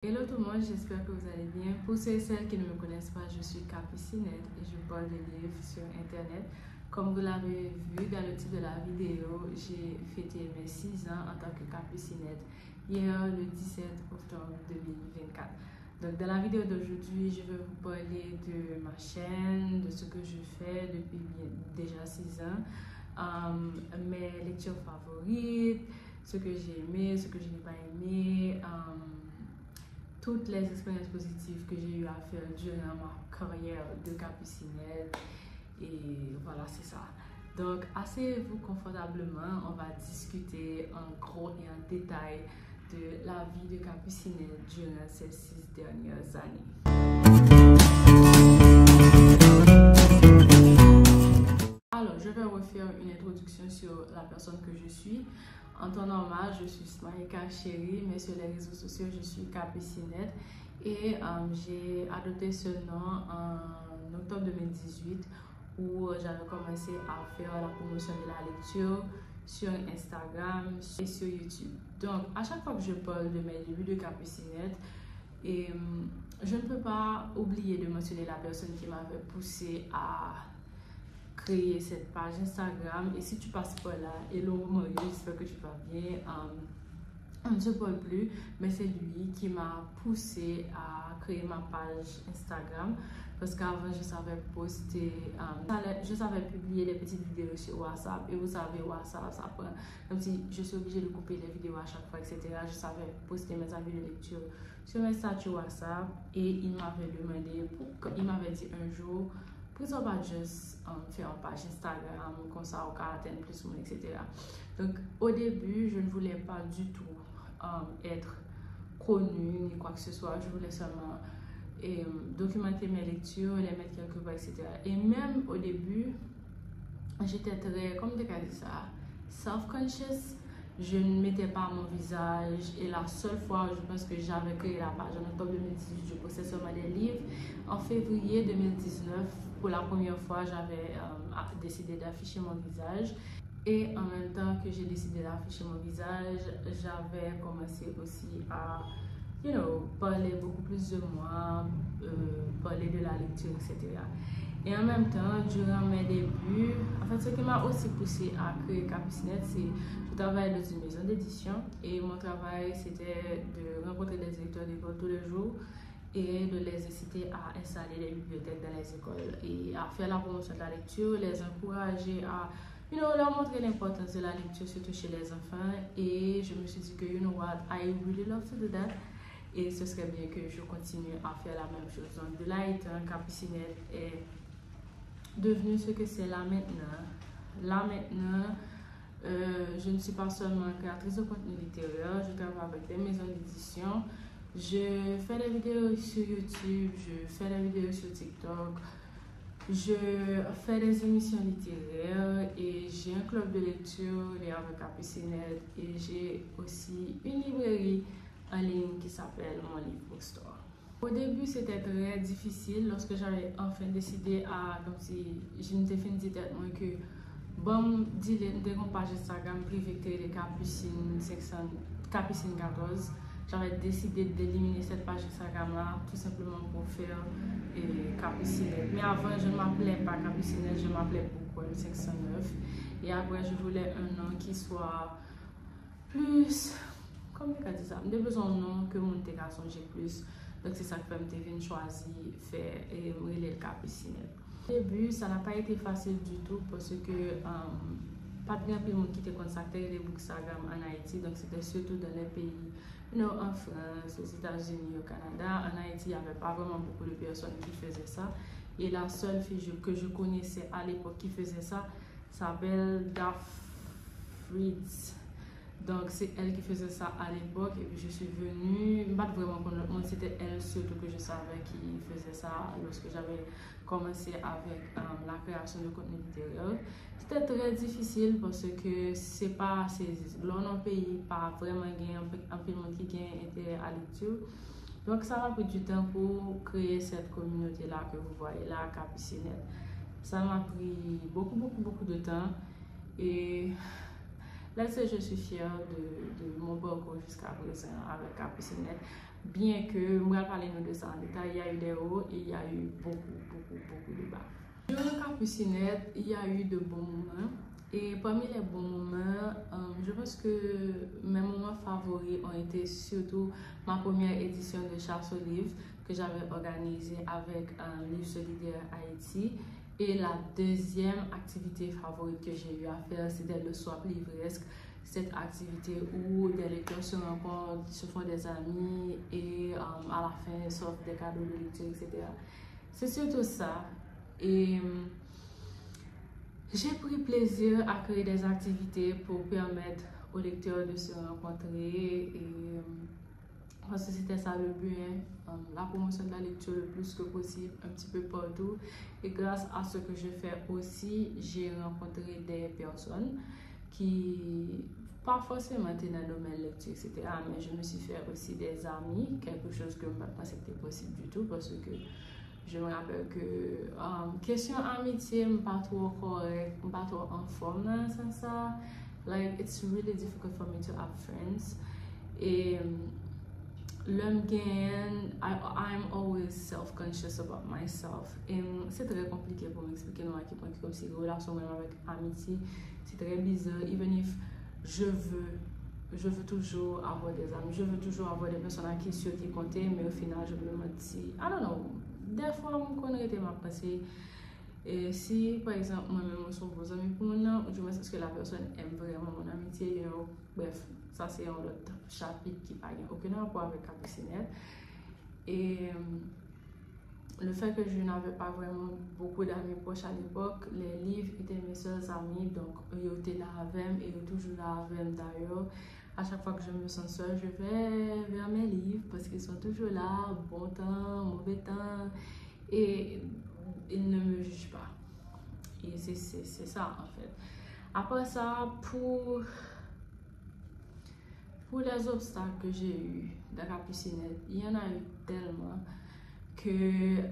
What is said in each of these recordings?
Hello tout le monde, j'espère que vous allez bien. Pour ceux et celles qui ne me connaissent pas, je suis Capucinette et je parle de livres sur internet. Comme vous l'avez vu dans le titre de la vidéo, j'ai fêté mes 6 ans en tant que Capucinette hier le 17 octobre 2024. Donc dans la vidéo d'aujourd'hui, je vais vous parler de ma chaîne, de ce que je fais depuis déjà 6 ans, mes lectures favorites, ce que j'ai aimé, ce que je n'ai pas aimé, toutes les expériences positives que j'ai eu à faire durant ma carrière de Capucinette. Et voilà, c'est ça. Donc, asseyez-vous confortablement. On va discuter en gros et en détail de la vie de Capucinette durant ces 6 dernières années. Alors, je vais refaire une introduction sur la personne que je suis. En temps normal, je suis Smaïka Chérie, mais sur les réseaux sociaux, je suis Capucinette. Et j'ai adopté ce nom en octobre 2018 où j'avais commencé à faire la promotion de la lecture sur Instagram et sur YouTube. Donc, à chaque fois que je parle de mes débuts de Capucinette, je ne peux pas oublier de mentionner la personne qui m'avait poussé à créer cette page Instagram. Et si tu passes par là, hello Marie, j'espère que tu vas bien. On ne se parle plus, mais c'est lui qui m'a poussé à créer ma page Instagram parce qu'avant je savais poster, je savais publier des petites vidéos sur WhatsApp et vous savez WhatsApp ça prend, comme si je suis obligée de couper les vidéos à chaque fois, etc. Je savais poster mes avis de lecture sur mes statuts WhatsApp et il m'avait demandé, il m'avait dit un jour, pourquoi pas juste faire une page Instagram comme ça au caractère plus ou moins, etc. Donc au début je ne voulais pas du tout être connue ni quoi que ce soit, je voulais seulement documenter mes lectures, les mettre quelque part, etc. Et même au début, j'étais très, comme tu as dit ça, self-conscious. Je ne mettais pas mon visage et la seule fois, je pense que j'avais créé la page en octobre 2018, je postais seulement des livres. En février 2019, pour la première fois, j'avais décidé d'afficher mon visage. Et en même temps que j'ai décidé d'afficher mon visage, j'avais commencé aussi à parler beaucoup plus de moi, parler de la lecture, etc. Et en même temps, durant mes débuts, en fait, ce qui m'a aussi poussé à créer Capucinette, c'est que je travaillais dans une maison d'édition et mon travail, c'était de rencontrer des directeurs d'école tous les jours et de les inciter à installer des bibliothèques dans les écoles et à faire la promotion de la lecture, les encourager à leur montrer l'importance de la lecture, surtout chez les enfants. Et je me suis dit que, you know what, I really love to do that. Et ce serait bien que je continue à faire la même chose. Donc, de là étant, Capucinette est devenu ce que c'est là maintenant. Là maintenant, je ne suis pas seulement créatrice de contenu littéraire, je travaille avec des maisons d'édition. Je fais des vidéos sur YouTube, je fais des vidéos sur TikTok. Je fais des émissions littéraires et j'ai un club de lecture, les avec Capucinette, et j'ai aussi une librairie en ligne qui s'appelle Mon Livre Store. Au début, c'était très difficile lorsque j'avais enfin décidé comme si je m'étais fait dire que bon, dis-le, une page Instagram privée de Capucine 14. J'avais décidé d'éliminer cette page Instagram là tout simplement pour faire Capucinette. Mais avant, je ne m'appelais pas Capucinette, je m'appelais Pourquoi 509. Et après, je voulais un nom qui soit plus, comme je dis ça, j'ai besoin d'un nom que mon a songé plus. Donc c'est ça que je choisi faire et relire Capucinette. Au début, ça n'a pas été facile du tout parce que pas de grand monde qui était contacté les Bookstagram en Haïti, donc c'était surtout dans les pays, en France, aux États-Unis, au Canada. En Haïti, il n'y avait pas vraiment beaucoup de personnes qui faisaient ça. Et la seule fille que je connaissais à l'époque qui faisait ça s'appelle Daphrids. Donc c'est elle qui faisait ça à l'époque et puis je suis venue, pas vraiment connaître le monde, c'était elle surtout que je savais qui faisait ça lorsque j'avais commencé avec la création de contenu littéraire. C'était très difficile parce que c'est pas, dans nos pays, pas vraiment un peu de monde qui gagne intérêt à la lecture. Donc ça m'a pris du temps pour créer cette communauté là que vous voyez là, Capucinette. Ça m'a pris beaucoup de temps et là, je suis fière de mon parcours jusqu'à présent avec Capucinette. bien que, moi, parler de ça en détail, il y a eu des hauts et il y a eu beaucoup de bas. Durant Capucinette, il y a eu de bons moments. Et parmi les bons moments, je pense que mes moments favoris ont été surtout ma première édition de chasse aux livres que j'avais organisée avec Livre Solidaire Haïti. Et la deuxième activité favorite que j'ai eu à faire, c'était le swap livresque. Cette activité où des lecteurs se rencontrent, se font des amis et à la fin s'offrent des cadeaux de lecture, etc. C'est surtout ça. Et j'ai pris plaisir à créer des activités pour permettre aux lecteurs de se rencontrer et parce que c'était ça le but, hein, la promotion de la lecture le plus que possible, un petit peu partout. Et grâce à ce que je fais aussi, j'ai rencontré des personnes qui, pas forcément étaient dans le domaine lecture, etc. Mais je me suis fait aussi des amis, quelque chose que je ne pensais pas c'était possible du tout parce que je me rappelle que question amitié, je ne suis pas trop correct, je ne suis pas trop en forme dans ce sens. Like, it's really difficult for me to have friends. Et l'homme gagne, I'm always self-conscious about myself. Et c'est très compliqué pour m'expliquer à quel point comme si relation même avec amitié, c'est très bizarre. Even if je veux toujours avoir des amis, je veux toujours avoir des personnes à qui sur qui compter, mais au final je me demande si, I don't know, des fois je connais ma pensée. Et si par exemple moi-même je suis vos amis pour moi, ou du moins est-ce que la personne aime vraiment mon amitié, you know, bref, ça c'est un autre chapitre qui n'a aucun rapport avec Capucinette. Et le fait que je n'avais pas vraiment beaucoup d'amis proches à l'époque, les livres étaient mes seuls amis, donc ils étaient là avec moi et ils sont toujours là avec moi d'ailleurs. À chaque fois que je me sens seule, je vais vers mes livres parce qu'ils sont toujours là, bon temps, mauvais temps, et ils ne me jugent pas. Et c'est ça en fait. Après ça, pour les obstacles que j'ai eu dans Capucinette, il y en a eu tellement que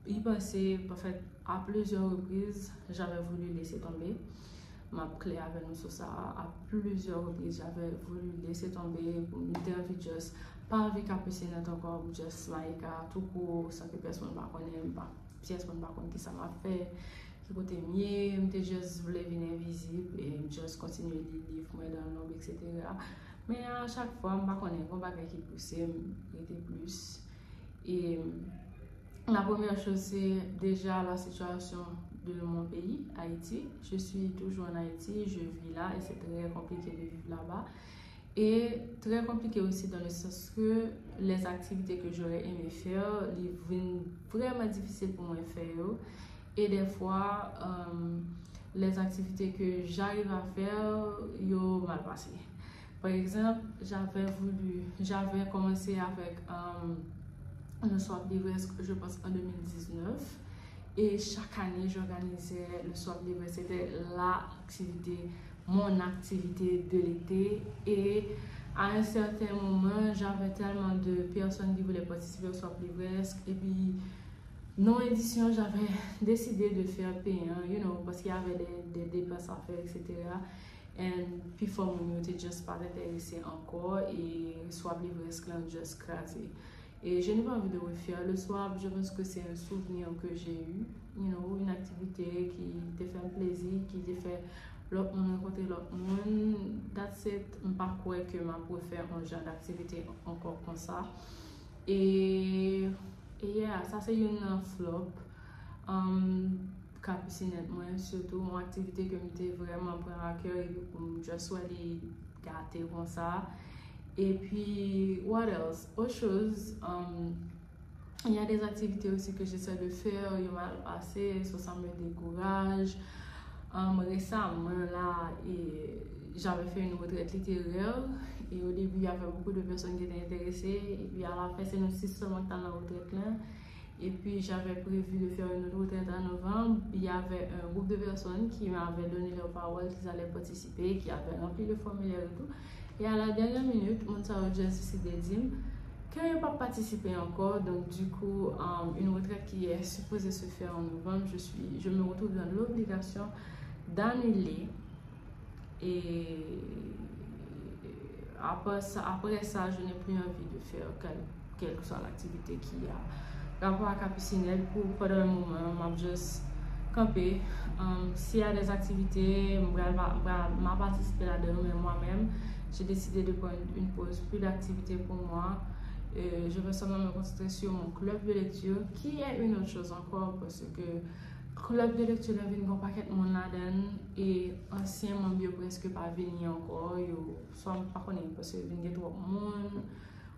il passait, en fait, à plusieurs reprises, j'avais voulu laisser tomber. Ma clé avec nous sur ça, à plusieurs reprises, j'avais voulu laisser tomber pour me dire juste pas avec Capucinette encore, just like tout court, sans que personne ne me connaisse, pas personne ne me connaisse qui ça m'a fait, qui côté mieux, je juste voulais venir invisible et juste continuer les livres moi dans l'ombre, etc. Mais à chaque fois, je ne connais pas qui poussait, était plus. Et la première chose, c'est déjà la situation de mon pays, Haïti. Je suis toujours en Haïti, je vis là et c'est très compliqué de vivre là-bas. Et très compliqué aussi dans le sens que les activités que j'aurais aimé faire, ils viennent vraiment difficiles pour moi de faire. Et des fois, les activités que j'arrive à faire, ils ont mal passé. Par exemple, j'avais commencé avec le swap livresque, je pense, en 2019. Et chaque année, j'organisais le swap livresque. C'était l'activité, mon activité de l'été. Et à un certain moment, j'avais tellement de personnes qui voulaient participer au swap livresque. Et puis, non édition, j'avais décidé de faire payant, you know, parce qu'il y avait des dépenses à faire, etc. Et puis, pour moi, je n'étais juste pas intéressée encore. Et swap livresque, là, juste gratuit. Et je n'ai pas envie de refaire le swap. Je pense que c'est un souvenir que j'ai eu, you know, une activité qui te fait un plaisir, qui te fait l'autre monde rencontrer l'autre monde. That's it. Je ne pas croire que je préfère un genre d'activité encore comme ça. Et yeah, ça c'est une flop. Capucinette, moi, surtout une activité que j'étais vraiment prendre à cœur et je sois les gâter comme ça. Et puis, what else? Autre chose, il y a des activités aussi que j'essaie de faire, il m'a passé, ça me décourage. Récemment, là, j'avais fait une retraite littéraire et au début, il y avait beaucoup de personnes qui étaient intéressées. Et puis, à la fin, c'est nous 6 seulement qui dans la retraite là. Et puis, j'avais prévu de faire une autre retraite en novembre. Il y avait un groupe de personnes qui m'avaient donné leur parole qu'ils allaient participer, qui avaient rempli le formulaire et tout. Et à la dernière minute, mon a décidé de dire qu'il n'a pas participé encore. Donc, du coup, une retraite qui est supposée se faire en novembre, je me retrouve dans l'obligation d'annuler. Et après ça, je n'ai plus envie de faire quelle que soit l'activité qui a rapport à Capucinette. Pendant un moment, je juste camper. S'il y a des activités, je participer là-dedans, mais moi-même, j'ai décidé de prendre une pause, plus d'activités pour moi. Je vais seulement me concentrer sur mon club de lecture, qui est une autre chose encore, parce que club de lecture là vient un paquet de monde là-dedans et ancien membre presque pas venir encore, soit pas connaître parce que vient trop monde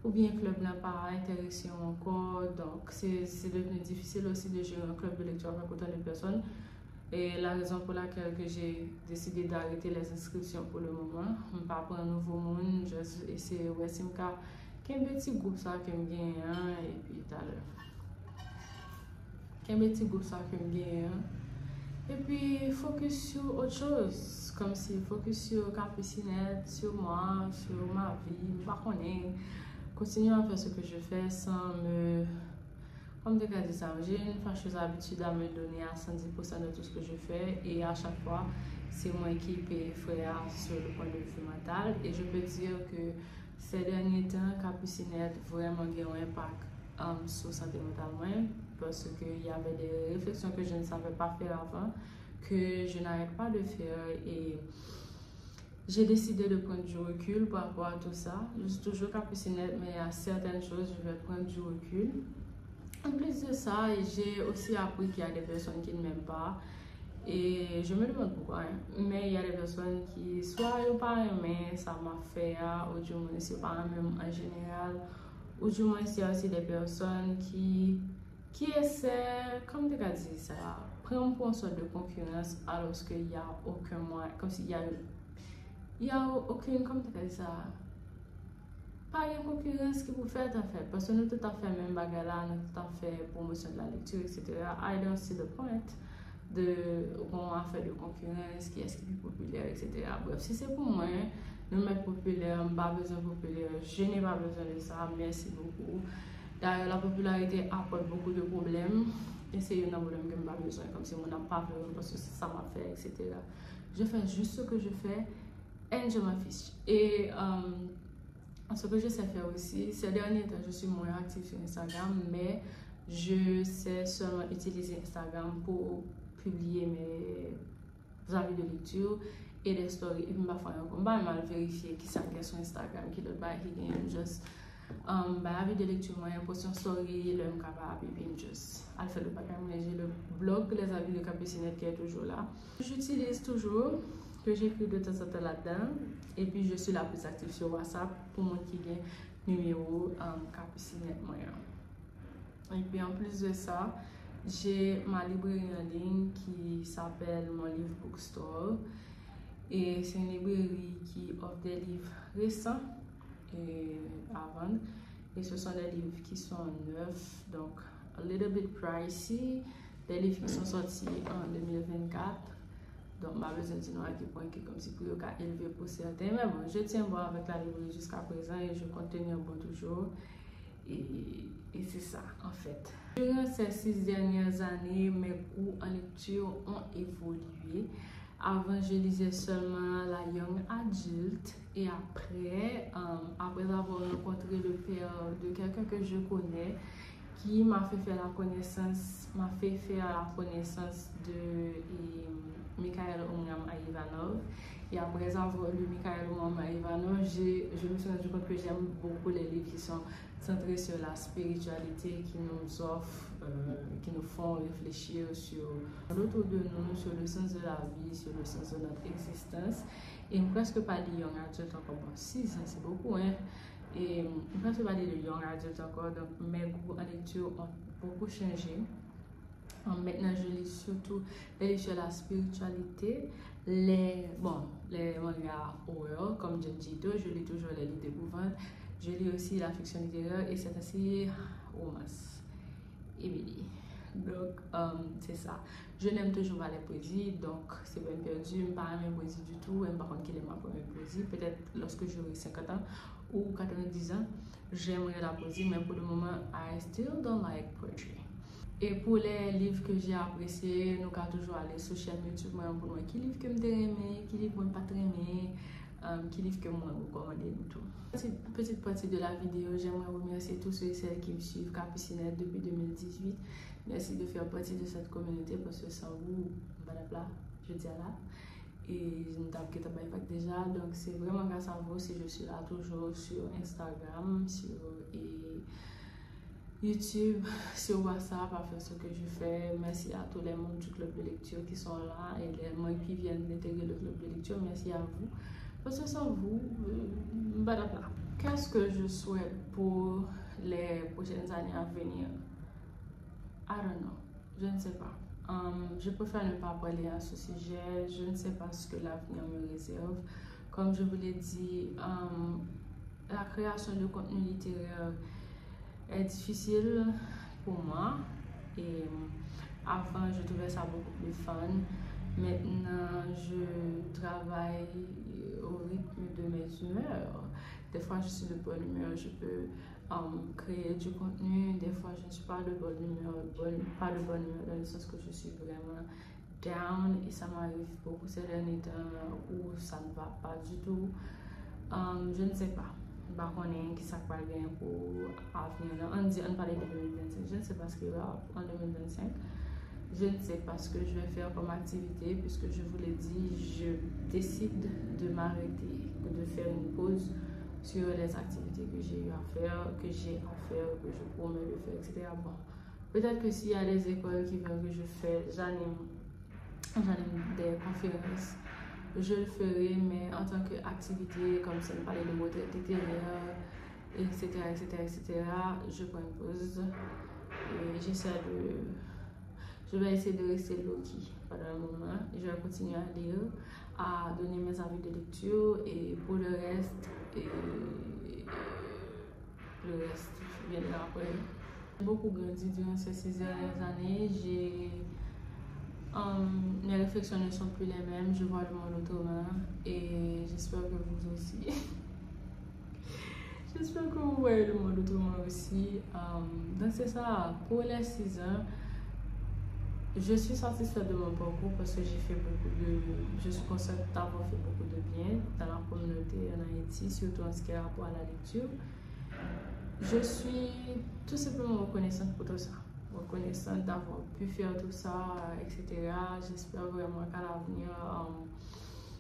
ou bien club n'a pas intéressé encore, donc c'est devenu difficile aussi de gérer un club de lecture avec autant de personnes. Et la raison pour laquelle j'ai décidé d'arrêter les inscriptions pour le moment, je ne vais pas prendre un nouveau monde, juste essayer de voir si je un petit groupe ça que je gagne et puis tout à l'heure. Un petit groupe ça que je gagne. Et puis focus sur autre chose, comme si focus sur Capucinette, sur moi, sur ma vie, pas connaître, continuer à faire ce que je fais sans me. Comme tu as dit ça, j'ai une fâcheuse habitude à me donner à 110% de tout ce que je fais et à chaque fois, c'est moi qui paye frère sur le point de vue mental. Et je peux dire que ces derniers temps, Capucinette vraiment a un impact sur santé mentale parce qu'il y avait des réflexions que je ne savais pas faire avant, que je n'arrête pas de faire et j'ai décidé de prendre du recul par rapport à tout ça. Je suis toujours Capucinette, mais à certaines choses, je vais prendre du recul. En plus de ça, j'ai aussi appris qu'il y a des personnes qui ne m'aiment pas. Et je me demande pourquoi. Mais il y a des personnes qui, soit ils n'ont pas aimé, ça m'a fait, ou du moins, c'est pas même en général. Ou du moins, il y a aussi des personnes qui essaient, comme tu as dit ça, prendre pour une sorte de concurrence alors qu'il n'y a aucun moyen, comme s'il y a aucune, comme tu as dit ça, pas une concurrence qui vous fait à faire, parce que nous tout à fait même bagarre là, nous tout à fait promotion de la lecture, etc. I don't see the point de faire de concurrence, qui est-ce qui est populaire, etc. Bref, si c'est pour moi, nous mettre populaire, je n'ai pas besoin de populaire, je n'ai pas besoin de ça, merci beaucoup. D'ailleurs, la popularité apporte beaucoup de problèmes, et c'est un problème que je n'ai pas besoin, comme si on n'a pas besoin, parce que ça m'a fait, etc. Je fais juste ce que je fais, et je m'en fiche. Et ce que je sais faire aussi, ces derniers temps, je suis moins active sur Instagram, mais je sais seulement utiliser Instagram pour publier mes avis de lecture et des stories. Et puis, je vais mal vérifier qui ça sur Instagram, qui d'autre qui gagne juste avis de lecture, moi, poste une story, le capable, et puis juste à faire le bagage. J'ai le blog, les avis de Capucinette qui est toujours là. J'utilise toujours, que j'écris de temps en temps là-dedans. Et puis, je suis la plus active sur WhatsApp pour moi qui gagne numéro Capucinette moyen. Et puis, en plus de ça, j'ai ma librairie en ligne qui s'appelle Mon Livre Bookstore. Et c'est une librairie qui offre des livres récents à vendre. Et ce sont des livres qui sont neufs, donc a little bit pricey. Des livres qui sont sortis en 2024. Donc, je besoin de dire à quel point qui est comme si pour le cas élevé pour certains. Mais bon, je tiens bon avec la librairie jusqu'à présent et je compte tenir bon toujours. Et c'est ça, en fait. Durant ces 6 dernières années, mes goûts en lecture ont évolué. Avant, je lisais seulement la young adult. Et après avoir rencontré le père de quelqu'un que je connais, qui m'a fait faire la connaissance, de Mikhail Omram-Ivanov. Et après avoir lu Mikhail Omram-Ivanov, je me suis rendu compte que j'aime beaucoup les livres qui sont centrés sur la spiritualité, qui nous offrent, qui nous font réfléchir sur l'autour de nous, sur le sens de la vie, sur le sens de notre existence. Et presque pas de young adult encore, bon, 6 ans, c'est beaucoup, hein. Et je ne peux pas parler de young adult encore, donc mes goûts en lecture ont beaucoup changé. Maintenant, je lis surtout les livres sur la spiritualité, les mangas horreur comme Junjito, je lis toujours les livres d'épouvante. Je lis aussi la fiction littéraire et c'est aussi romance. Emily. Donc, c'est ça. Je n'aime toujours pas les poésies, donc c'est bien perdu. Je ne parle pas de poésie du tout. Par contre, quelle est ma première poésie? Peut-être lorsque j'aurai 50 ans ou 90 ans, j'aimerais la poésie, mais pour le moment, I still don't like poetry. Et pour les livres que j'ai appréciés, nous allons toujours aller sur la chaîne YouTube pour voir qui livre que je aimé, qui livre que je pas aimé. qui livre que moi recommandé du tout. Petite partie de la vidéo, j'aimerais remercier tous ceux et celles qui me suivent Capucinette depuis 2018. Merci de faire partie de cette communauté parce que sans vous, je dis là. Et je ne tape déjà, donc c'est vraiment grâce à vous si je suis là toujours sur Instagram, sur YouTube, sur WhatsApp à faire ce que je fais. Merci à tous les membres du club de lecture qui sont là et les membres qui viennent d'intégrer le club de lecture. Merci à vous. Parce que sans vous, qu'est-ce que je souhaite pour les prochaines années à venir? I don't know. Je ne sais pas. Je préfère ne pas parler à ce sujet. Je ne sais pas ce que l'avenir me réserve. Comme je vous l'ai dit, la création de contenu littéraire est difficile pour moi. Et avant, je trouvais ça beaucoup plus fun. Maintenant, je travaille au rythme de mes humeurs. Des fois, je suis de bonne humeur, je peux créer du contenu. Des fois, je ne suis pas de bonne humeur, dans le sens que je suis vraiment down. Et ça m'arrive beaucoup ces derniers temps où ça ne va pas du tout. Je ne sais pas. Qui ça va bien pour l'avenir. On parlait de 2025. Je ne sais pas ce qu'il y aura en 2025. Je ne sais pas ce que je vais faire comme activité, puisque je vous l'ai dit, je décide de m'arrêter, de faire une pause sur les activités que j'ai à faire, que je promets de faire, etc. Bon, peut-être que s'il y a des écoles qui veulent que j'anime des conférences, je le ferai, mais en tant qu'activité, comme ça, parler de mode littéraire, etc., je prends une pause et je vais essayer de rester low-key pendant un moment. Je vais continuer à lire, à donner mes avis de lecture et pour le reste, viendra après. J'ai beaucoup grandi durant ces 6 dernières années. Mes réflexions ne sont plus les mêmes. Je vois le monde autrement et j'espère que vous aussi. J'espère que vous voyez le monde autrement aussi. Donc c'est ça, pour les 6 ans. Je suis satisfaite de mon parcours parce que je suis consciente d'avoir fait beaucoup de bien dans la communauté en Haïti, surtout en ce qui a rapport à la lecture. Je suis tout simplement reconnaissante pour tout ça, reconnaissante d'avoir pu faire tout ça, etc. J'espère vraiment qu'à l'avenir,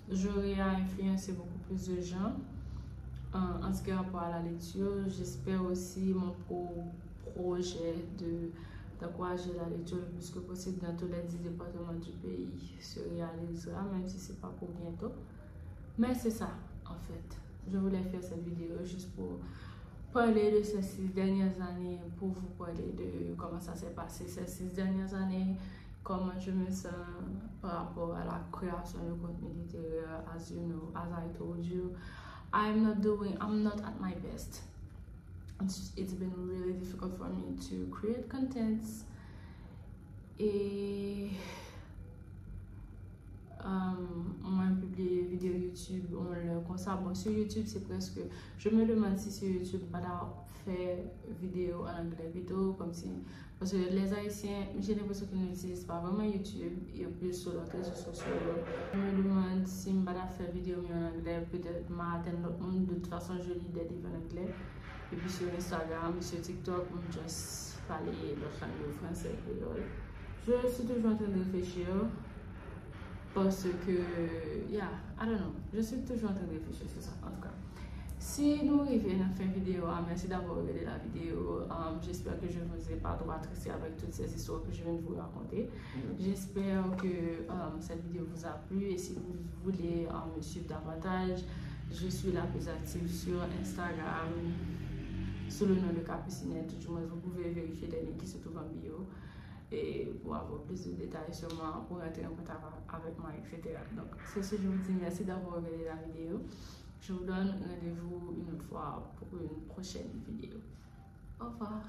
j'aurai à influencer beaucoup plus de gens en ce qui a rapport à la lecture. J'espère aussi mon projet d'encourager la lecture le plus que possible dans tous les 10 départements du pays se réalisera, même si c'est pas pour bientôt. Mais c'est ça, en fait. Je voulais faire cette vidéo juste pour parler de ces 6 dernières années, pour vous parler de comment ça s'est passé ces 6 dernières années, comment je me sens par rapport à la création de contenu littéraire. As you know, as I told you, I'm not at my best. It's been really difficult for me to create contents et on publie des vidéos YouTube, on le conserve. Bon, sur YouTube, c'est presque, je me demande si sur YouTube, on va faire vidéo en anglais plutôt, comme si, parce que les Haïtiens, j'ai l'impression qu'ils n'utilisent pas vraiment YouTube et plus sur leurs réseaux sociaux. Je me demande si on va faire vidéo en anglais, peut-être m'atteindre l'autre monde. De toute façon, je lis des livres en anglais. Et puis sur Instagram, sur TikTok, on juste parler d'autres langues français. Je suis toujours en train de réfléchir parce que, I don't know, je suis toujours en train de réfléchir sur ça en tout cas. Si nous arrivons à faire une vidéo, merci d'avoir regardé la vidéo. J'espère que je ne vous ai pas trop attristé avec toutes ces histoires que je viens de vous raconter. J'espère que cette vidéo vous a plu et si vous voulez me suivre davantage, je suis la plus active sur Instagram sous le nom de Capucinette. Du moins, vous pouvez vérifier les liens qui se trouvent en bio et pour avoir plus de détails sur moi, pour entrer en contact avec moi, etc. Donc, c'est ce que je vous dis. Merci d'avoir regardé la vidéo. Je vous donne rendez-vous une autre fois pour une prochaine vidéo. Au revoir.